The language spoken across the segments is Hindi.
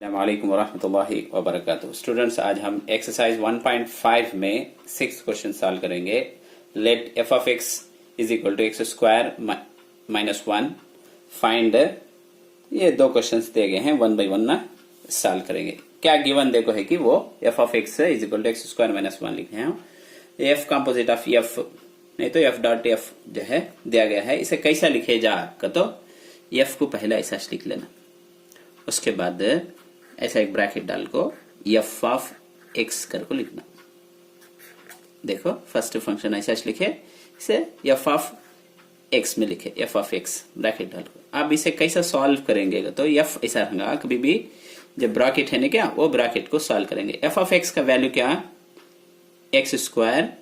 अस्सलामुअलैकुम वरहमतुल्लाहि वबरकातुहू। स्टूडेंट्स, आज हम एक्सरसाइज 1.5 में 6 क्वेश्चन सॉल्व करेंगे। Let f of x is equal to x square minus 1 find. ये दो क्वेश्चंस दिए गए हैं, वन बाई वन ना सॉल्व करेंगे। क्या गिवन देखो है कि वो f of x is equal to x square minus 1 लिखे हैं। एफ कॉम्पोजिट ऑफ एफ नहीं तो एफ डॉट एफ जो है दिया गया है। इसे कैसा लिखे जा तो एफ को पहले ऐसा लिख लेना, उसके बाद ऐसा एक ब्रैकेट डाल को एफ ऑफ एक्स कर को लिखना। देखो फर्स्ट फंक्शन ऐसा लिखे, इसे एफ ऑफ एक्स में लिखे, एफ ऑफ एक्स ब्रैकेट डाल को। अब इसे कैसा सॉल्व करेंगे तो एफ ऐसा रहेगा, कभी भी जब ब्रैकेट है ना क्या वो ब्रैकेट को सॉल्व करेंगे। एफ ऑफ एक्स का वैल्यू क्या, एक्स स्क्वायर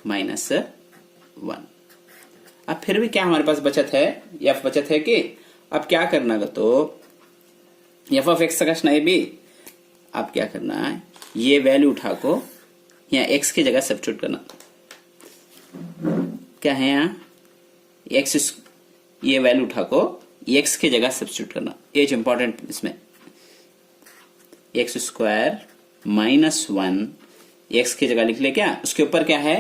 माइनस 1। अब फिर भी क्या हमारे पास बचत है, एफ बचत है कि अब क्या करना तो एफ ऑफ एक्स का है भी। अब क्या करना है, ये वैल्यू उठा को यहाँ एक्स की जगह सब्स्टिट्यूट करना। क्या है यहाँ एक्स, ये वैल्यू उठा को एक्स की जगह सब्स्टिट्यूट करना। ये जो इंपॉर्टेंट इसमें एक्स स्क्वायर माइनस 1 एक्स की जगह लिख ले, क्या उसके ऊपर क्या है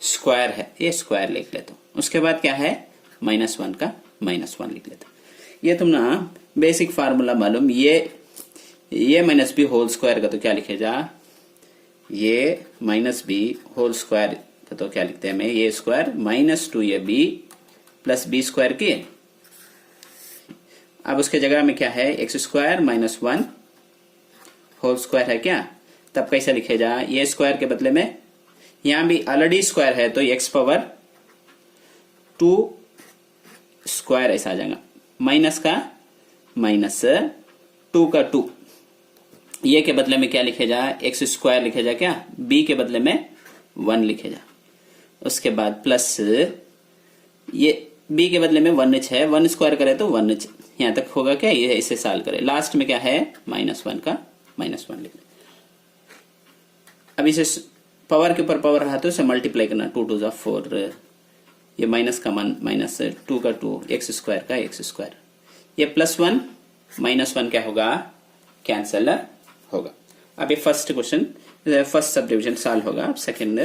स्क्वायर है, ये स्क्वायर लिख ले। तो उसके बाद क्या है माइनस 1 का माइनस 1 लिख लेते। ये तुम ना बेसिक फार्मूला मालूम, ये माइनस बी होल स्क्वायर का तो क्या लिखे जा, ये माइनस बी होल स्क्वायर का तो क्या लिखते हैं मैं, ये square minus 2ab plus b square की। अब उसके जगह में क्या है x square minus 1 whole square है क्या, तब कैसे लिखे जा, ये स्क्वायर के बदले में यहां भी ऑलरेडी स्क्वायर है तो एक्स पावर 2 स्क्वायर ऐसा आ जाएगा, माइनस का माइनस 2 का 2, ये के बदले में क्या लिखे जा एक्स स्क्वायर लिखे जा, क्या बी के बदले में 1 लिखे जा। उसके बाद प्लस ये बी के बदले में 1h है, 1 स्क्वायर करे तो 1h यहां तक होगा क्या, ये इसे सॉल्व करे। लास्ट में क्या है माइनस 1 का माइनस 1 लिख। अब इसे पावर के ऊपर पावर रहा तो इसे मल्टीप्लाई करना, 2 2 जा 4, ये माइनस का माइनस 2 का 2 एक्स स्क्वायर का एक्स स्क्वायर, ये प्लस 1 माइनस 1 क्या होगा कैंसल होगा। अब ये first question first sub division solve होगा। अब सेकंड